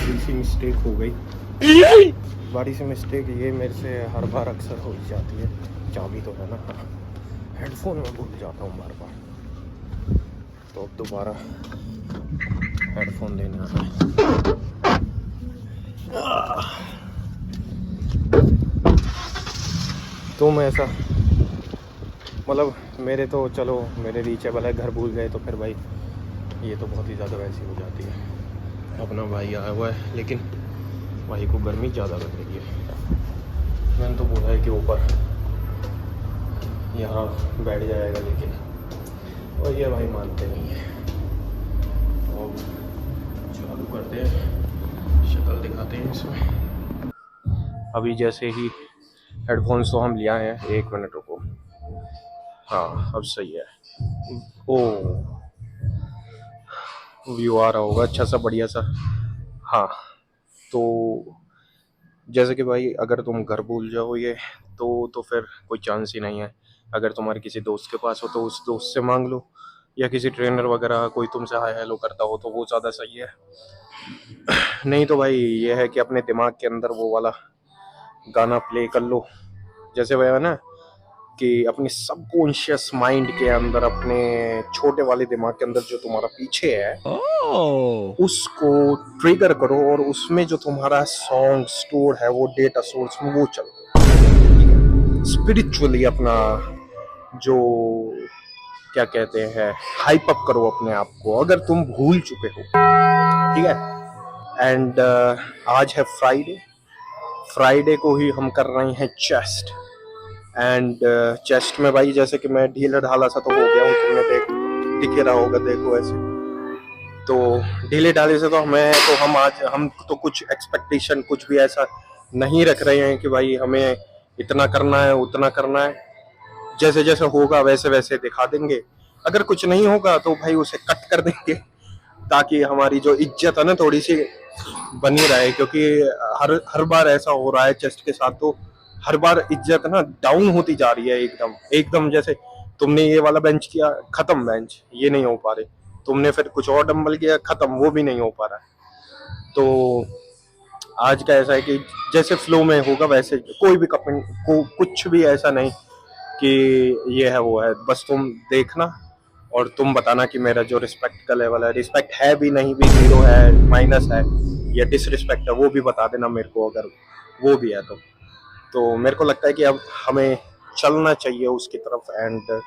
बड़ी सी मिस्टेक हो गई। बड़ी सी मिस्टेक ये मेरे से हर बार अक्सर हो ही जाती है। चाबी तो है ना, हाँ, हेडफोन में भूल जाता हूँ बार बार, तो अब दोबारा हेडफोन लेने आना है। तो मैं ऐसा मतलब मेरे तो चलो मेरे रीचेबल है, घर भूल गए तो फिर भाई ये तो बहुत ही ज़्यादा वैसी हो जाती है। अपना भाई आया हुआ है लेकिन भाई को गर्मी ज़्यादा लग रही है। मैंने तो बोला है कि ऊपर यहाँ बैठ जाएगा लेकिन और ये भाई मानते नहीं है। तो चालू करते हैं, शक्ल दिखाते हैं इसमें। अभी जैसे ही हेडफोन्स तो हम ले आए हैं, 1 मिनट रुको। हाँ अब सही है। ओ व्यू आ रहा होगा अच्छा सा बढ़िया सा। हाँ तो जैसे कि भाई अगर तुम घर भूल जाओ ये तो फिर कोई चांस ही नहीं है। अगर तुम्हारे किसी दोस्त के पास हो तो उस दोस्त से मांग लो, या किसी ट्रेनर वगैरह कोई तुमसे हाय हेलो करता हो तो वो ज़्यादा सही है। नहीं तो भाई ये है कि अपने दिमाग के अंदर वो वाला गाना प्ले कर लो, जैसे वह है ना कि अपने सबकॉन्शियस माइंड के अंदर, अपने छोटे वाले दिमाग के अंदर जो तुम्हारा पीछे है उसको ट्रिगर करो और उसमें जो तुम्हारा सॉन्ग स्टोर है वो डेटा सोर्स में वो चलो, ठीक है। स्पिरिचुअली अपना जो क्या कहते हैं हाइप अप करो अपने आप को, अगर तुम भूल चुके हो, ठीक है। एंड आज है फ्राइडे, फ्राइडे को ही हम कर रहे हैं चेस्ट। एंड चेस्ट में भाई जैसे कि मैं ढीला ढाला सा तो हो गया हूँ, तुमने दिख ही रहा होगा, देखो ऐसे। तो ढीले ढाले से तो हमें तो हम तो कुछ एक्सपेक्टेशन कुछ भी ऐसा नहीं रख रहे हैं कि भाई हमें इतना करना है उतना करना है। जैसे जैसे होगा वैसे वैसे दिखा देंगे। अगर कुछ नहीं होगा तो भाई उसे कट कर देंगे, ताकि हमारी जो इज्जत है ना थोड़ी सी बनी रहे, क्योंकि हर हर बार ऐसा हो रहा है चेस्ट के साथ। तो हर बार इज्जत ना डाउन होती जा रही है एकदम एकदम। जैसे तुमने ये वाला बेंच किया, खत्म बेंच, ये नहीं हो पा रहे। तुमने फिर कुछ और डंबल किया, खत्म, वो भी नहीं हो पा रहा है। तो आज का ऐसा है कि जैसे फ्लो में होगा वैसे, कोई भी कमेंट को कुछ भी ऐसा नहीं कि ये है वो है, बस तुम देखना और तुम बताना कि मेरा जो रिस्पेक्ट का लेवल है, रिस्पेक्ट है भी नहीं भी, जीरो है, माइनस है या डिसरिस्पेक्ट है, वो भी बता देना मेरे को अगर वो भी है तो मेरे को लगता है कि अब हमें चलना चाहिए उसकी तरफ एंड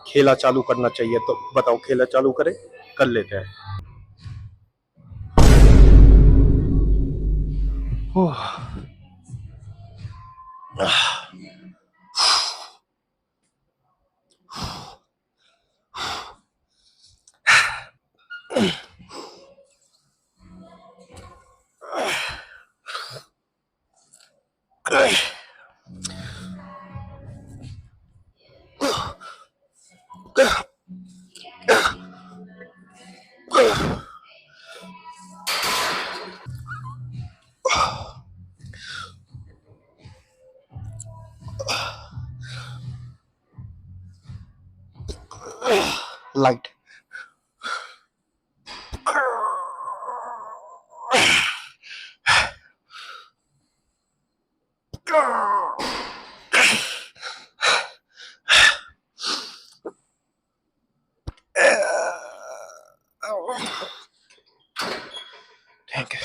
खेला चालू करना चाहिए। तो बताओ खेला चालू करें, कर लेते हैं। Light thank you.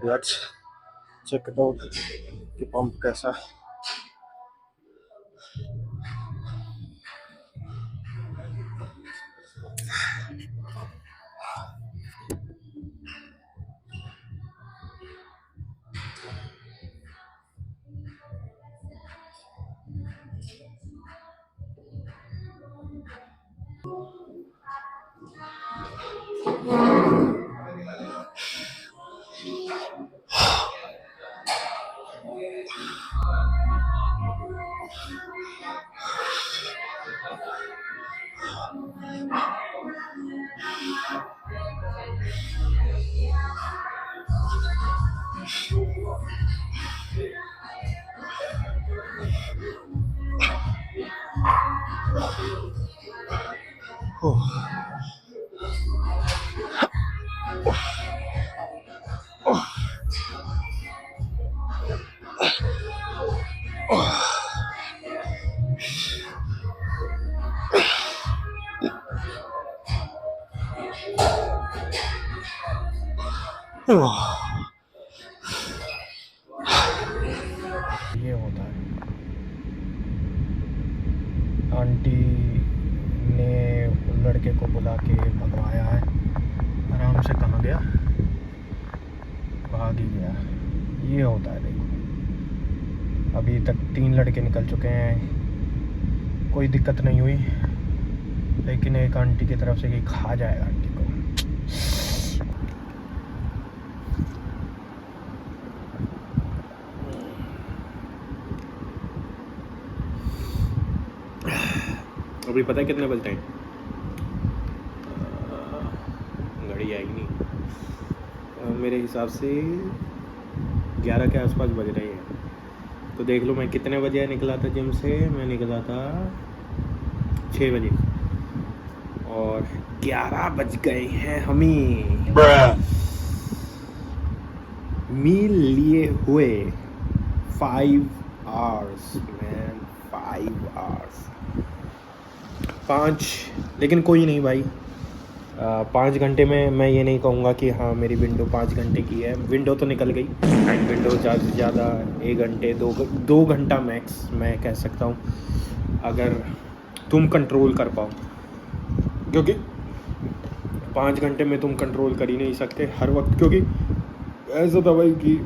Let's check it out कि पंप कैसा है। ये होता है। आंटी ने लड़के को बुला के भगवाया है, आराम से कहाँ गया, भाग ही गया। ये होता है। देखो अभी तक 3 लड़के निकल चुके हैं, कोई दिक्कत नहीं हुई, लेकिन एक आंटी की तरफ से कि खा जाएगा आंटी को। अभी पता है कितने बजते हैं? घड़ी आएगी नहीं, मेरे हिसाब से 11 के आसपास बज रहे हैं। तो देख लो मैं कितने बजे निकला था जिम से। मैं निकला था 6 बजे और 11 बज गए हैं हमें। मील लिए हुए 5 hours मैन, 5 hours, 5। लेकिन कोई नहीं भाई, 5 घंटे में मैं ये नहीं कहूँगा कि हाँ मेरी विंडो 5 घंटे की है, विंडो तो निकल गई। एंड विंडो ज़्यादा से ज़्यादा 1 घंटे 2 घंटा मैक्स मैं कह सकता हूँ, अगर तुम कंट्रोल कर पाओ, क्योंकि 5 घंटे में तुम कंट्रोल कर ही नहीं सकते हर वक्त, क्योंकि ऐसा था भाई कि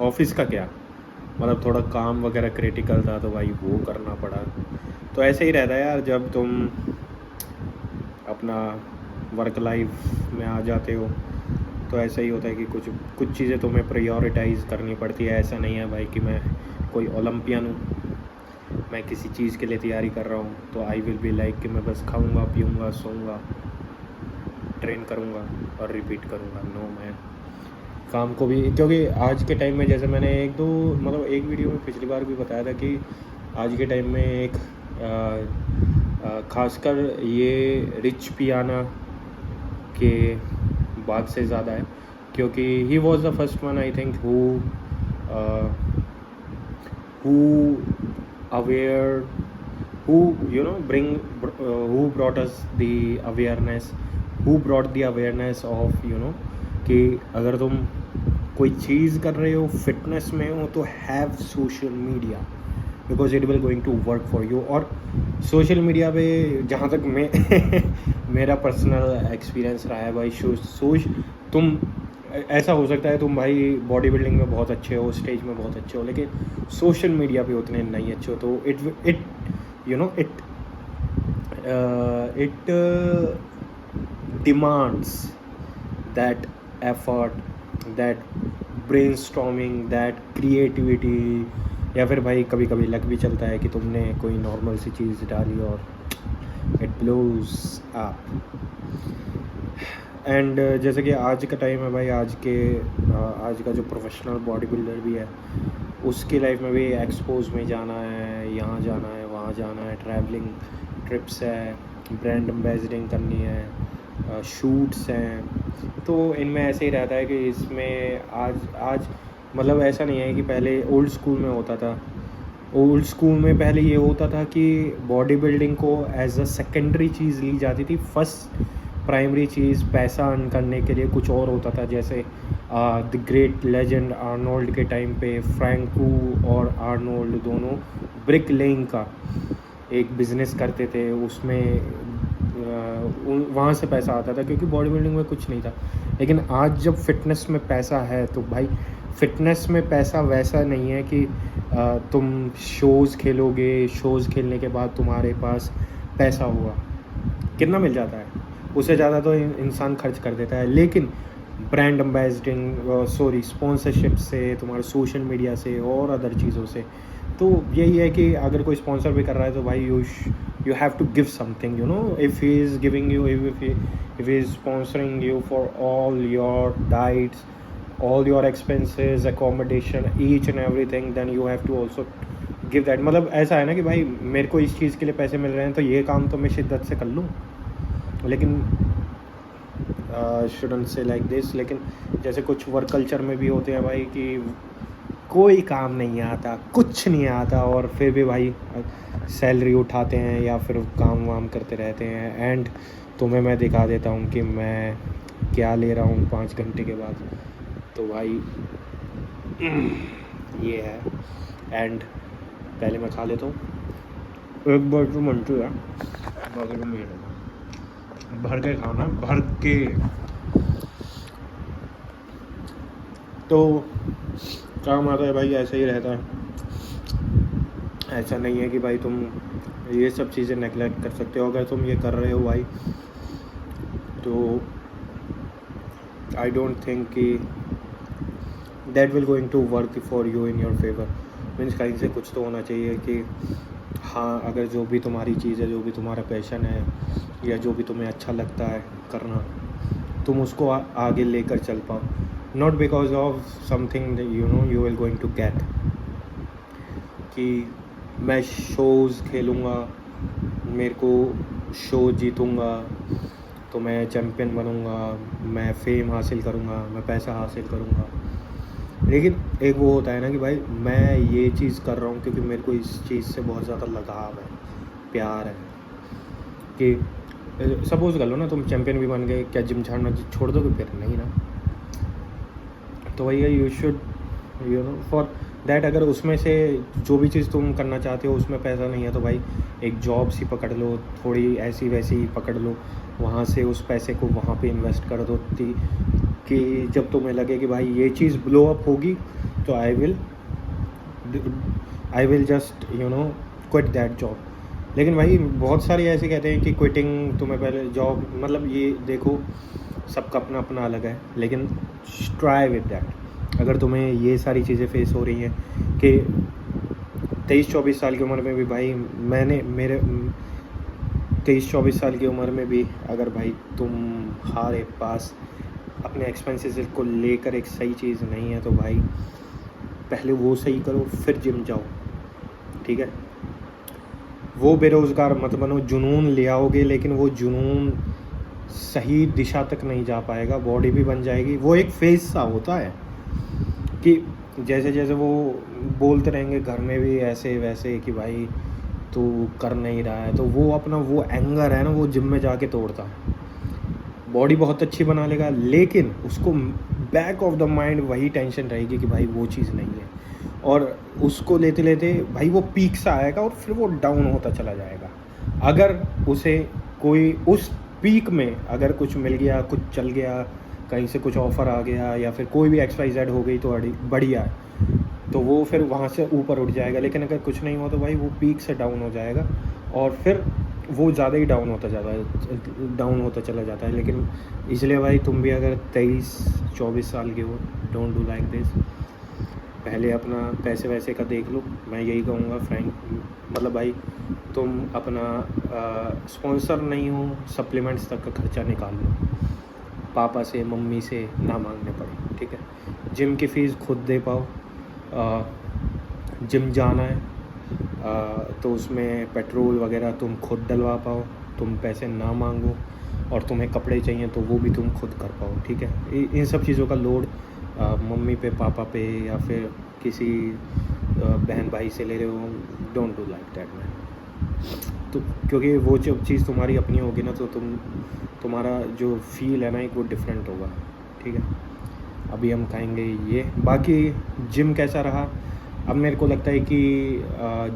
ऑफिस का क्या मतलब, थोड़ा काम वगैरह क्रिटिकल था तो भाई वो करना पड़ा। तो ऐसे ही रहता है यार, जब तुम अपना वर्क लाइफ में आ जाते हो तो ऐसा ही होता है कि कुछ चीज़ें तुम्हें प्रायोरिटाइज़ करनी पड़ती है। ऐसा नहीं है भाई कि मैं कोई ओलंपियन हूँ, मैं किसी चीज़ के लिए तैयारी कर रहा हूँ तो आई विल बी लाइक कि मैं बस खाऊंगा पीऊँगा सोऊंगा ट्रेन करूँगा और रिपीट करूँगा। नो मैन, काम को भी, क्योंकि आज के टाइम में, जैसे मैंने एक वीडियो में पिछली बार भी बताया था कि आज के टाइम में एक खासकर ये रिच पियाना के बाद से ज़्यादा है, क्योंकि he was the first one I think who aware who who brought us the awareness, who brought the awareness of कि अगर तुम कोई चीज़ कर रहे हो, फिटनेस में हो, तो have social media, because it will going to work for you. और सोशल मीडिया पे जहाँ तक मैं मेरा पर्सनल एक्सपीरियंस रहा है भाई, तुम ऐसा हो सकता है तुम भाई बॉडी बिल्डिंग में बहुत अच्छे हो, स्टेज में बहुत अच्छे हो, लेकिन सोशल मीडिया पे उतने नहीं अच्छे हो, तो it demands that effort, that brainstorming, that creativity, या फिर भाई कभी कभी लक भी चलता है कि तुमने कोई नॉर्मल सी चीज़ डाली और इट ब्लोज अप। एंड जैसे कि आज का टाइम है भाई, आज का जो प्रोफेशनल बॉडी बिल्डर भी है उसकी लाइफ में भी एक्सपोज में जाना है, यहाँ जाना है, वहाँ जाना है, ट्रैवलिंग ट्रिप्स है, ब्रांड एम्बेसडरिंग करनी है, शूट्स हैं। तो इनमें ऐसे ही रहता है कि इसमें आज मतलब ऐसा नहीं है कि पहले ओल्ड स्कूल में होता था। ओल्ड स्कूल में पहले ये होता था कि बॉडी बिल्डिंग को एज अ सेकेंडरी चीज़ ली जाती थी, फर्स्ट प्राइमरी चीज़ पैसा अर्न करने के लिए कुछ और होता था। जैसे द ग्रेट लेजेंड आर्नोल्ड के टाइम पे फ्रैंकू और आर्नोल्ड दोनों ब्रिक लेइंग का एक बिज़नेस करते थे, उसमें वहाँ से पैसा आता था, क्योंकि बॉडी बिल्डिंग में कुछ नहीं था। लेकिन आज जब फिटनेस में पैसा है तो भाई फिटनेस में पैसा वैसा नहीं है कि तुम शोज़ खेलोगे, शोज़ खेलने के बाद तुम्हारे पास पैसा हुआ, कितना मिल जाता है, उससे ज़्यादा तो इंसान खर्च कर देता है। लेकिन ब्रांड एम्बेसडिंग स्पॉन्सरशिप से, तुम्हारे सोशल मीडिया से और अदर चीज़ों से, तो यही है कि अगर कोई स्पॉन्सर भी कर रहा है तो भाई you have to give something, if he is giving you, if he is sponsoring you for all your diets, all your expenses, accommodation, each and everything, then you have to also give that। मतलब ऐसा है ना कि भाई मेरे को इस चीज़ के लिए पैसे मिल रहे हैं तो ये काम तो मैं शिद्दत से कर लूँ, लेकिन shouldn't say like this। लेकिन जैसे कुछ वर्क कल्चर में भी होते हैं भाई कि कोई काम नहीं आता, कुछ नहीं आता, और फिर भी भाई सैलरी उठाते हैं या फिर काम वाम करते रहते हैं। एंड तुम्हें मैं दिखा देता हूँ कि मैं क्या ले रहा हूँ 5 घंटे के बाद। तो भाई ये है। एंड पहले मैं खा लेता हूँ एक बार तो मंटू है, बाकी तो मेरा भर के खाना, भर के। तो काम आता है भाई, ऐसा ही रहता है। ऐसा नहीं है कि भाई तुम ये सब चीज़ें नेगलेक्ट कर सकते हो। अगर तुम ये कर रहे हो भाई तो आई डोंट थिंक कि that will going to work for you in your favour. Means कहीं से कुछ तो होना चाहिए कि हाँ, अगर जो भी तुम्हारी चीज़ है, जो भी तुम्हारा पैशन है, या जो भी तुम्हें अच्छा लगता है करना, तुम उसको आगे लेकर चल पाओ। Not because of something you will going to get, कि मैं शोज़ खेलूँगा, मेरे को शो जीतूँगा तो मैं चैम्पियन बनूँगा, मैं फेम हासिल करूँगा, मैं पैसा हासिल करूँगा। लेकिन एक वो होता है ना कि भाई मैं ये चीज़ कर रहा हूँ क्योंकि मेरे को इस चीज़ से बहुत ज़्यादा लगाव है, प्यार है। कि सपोज़ कर लो ना, तुम चैम्पियन भी बन गए, क्या जिम झाड़ना छोड़ दोगे फिर? नहीं ना। तो भैया यू शुड फॉर दैट, अगर उसमें से जो भी चीज़ तुम करना चाहते हो उसमें पैसा नहीं है तो भाई एक जॉब सी पकड़ लो, थोड़ी ऐसी वैसी पकड़ लो, वहाँ से उस पैसे को वहाँ पे इन्वेस्ट कर दो कि जब तुम्हें लगे कि भाई ये चीज़ ब्लो अप होगी तो I will just quit that job. लेकिन भाई बहुत सारे ऐसे कहते हैं कि क्विटिंग, तुम्हें पहले जॉब, मतलब ये देखो सबका अपना अपना अलग है, लेकिन ट्राई विद दैट। अगर तुम्हें ये सारी चीज़ें फेस हो रही हैं कि 23-24 साल की उम्र में भी भाई मेरे 23-24 साल की उम्र में भी अगर भाई तुम्हारे पास अपने एक्सपेंसेस को लेकर एक सही चीज़ नहीं है तो भाई पहले वो सही करो, फिर जिम जाओ, ठीक है। वो बेरोज़गार मत बनो, जुनून ले आओगे लेकिन वो जुनून सही दिशा तक नहीं जा पाएगा, बॉडी भी बन जाएगी। वो एक फेज सा होता है कि जैसे जैसे वो बोलते रहेंगे घर में भी ऐसे वैसे कि भाई तू कर नहीं रहा है, तो वो अपना वो एंगर है ना, वो जिम में जाके तोड़ता है। बॉडी बहुत अच्छी बना लेगा लेकिन उसको बैक ऑफ द माइंड वही टेंशन रहेगी कि भाई वो चीज़ नहीं है, और उसको लेते लेते भाई वो पीक सा आएगा और फिर वो डाउन होता चला जाएगा। अगर उसे कोई उस पीक में अगर कुछ मिल गया, कुछ चल गया, कहीं से कुछ ऑफ़र आ गया या फिर कोई भी XYZ हो गई तो बढ़िया है, तो वो फिर वहाँ से ऊपर उठ जाएगा। लेकिन अगर कुछ नहीं हुआ तो भाई वो पीक से डाउन हो जाएगा और फिर वो ज़्यादा ही डाउन होता चला जाता है। लेकिन इसलिए भाई तुम भी अगर 23-24 साल के हो, डोंट डू लाइक दिस। पहले अपना पैसे वैसे का देख लो। मैं यही कहूँगा फ्रैंक, मतलब भाई तुम अपना स्पॉन्सर नहीं हो, सप्लीमेंट्स तक का खर्चा निकाल लो, पापा से मम्मी से ना मांगने पड़े, ठीक है। जिम की फ़ीस खुद दे पाओ, जिम जाना है तो उसमें पेट्रोल वगैरह तुम खुद डलवा पाओ, तुम पैसे ना मांगो, और तुम्हें कपड़े चाहिए तो वो भी तुम खुद कर पाओ, ठीक है। इन सब चीज़ों का लोड मम्मी पे, पापा पे या फिर किसी बहन भाई से ले रहे हो, don't do like that man. तो क्योंकि वो जब चीज़ तुम्हारी अपनी होगी ना तो तुम्हारा जो फील है ना एक वो डिफरेंट होगा, ठीक है। अभी हम खाएंगे ये। बाकी जिम कैसा रहा, अब मेरे को लगता है कि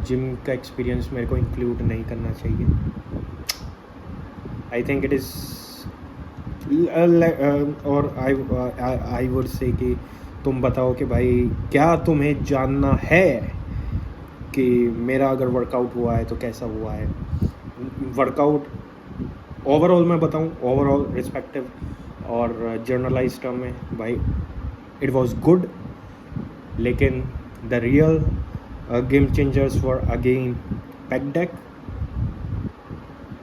जिम का एक्सपीरियंस मेरे को इंक्लूड नहीं करना चाहिए। आई थिंक इट इज़ और आई वुड से कि तुम बताओ कि भाई क्या तुम्हें जानना है कि मेरा अगर वर्कआउट हुआ है तो कैसा हुआ है। वर्कआउट ओवरऑल मैं बताऊं, ओवरऑल रिस्पेक्टिव और जर्नलाइज टर्म में भाई इट वाज गुड, लेकिन the real game changers were again pack deck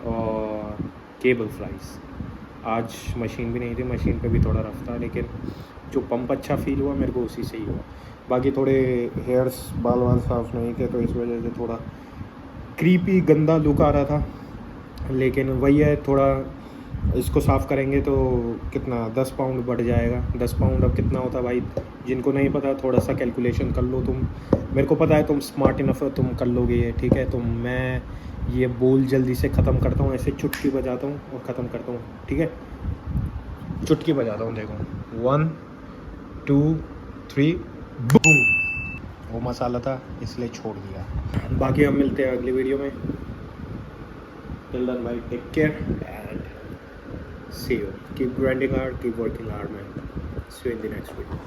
और केबल फ्लाइज। आज मशीन भी नहीं थी, मशीन पे भी थोड़ा रफ था, लेकिन जो पंप अच्छा फील हुआ मेरे को उसी से ही हुआ। बाकी थोड़े हेयर्स, बाल वाल साफ नहीं थे तो इस वजह से थोड़ा क्रीपी गंदा लुक आ रहा था, लेकिन वही है, थोड़ा इसको साफ़ करेंगे तो कितना 10 पाउंड बढ़ जाएगा। 10 पाउंड अब कितना होता है भाई, जिनको नहीं पता थोड़ा सा कैलकुलेशन कर लो तुम। मेरे को पता है तुम स्मार्ट इनफ हो, तुम कर लोगे ये, ठीक है। तो मैं ये बोल जल्दी से ख़त्म करता हूँ, ऐसे चुटकी बजाता हूँ और ख़त्म करता हूँ, ठीक है। चुटकी बजाता हूँ, देखो 1 2 3 बूम। वो मसाला था इसलिए छोड़ दिया। बाकी हम मिलते हैं अगली वीडियो में। टिल देन भाई take care and see you. Keep grinding hard, keep working hard, man. See you in the next video.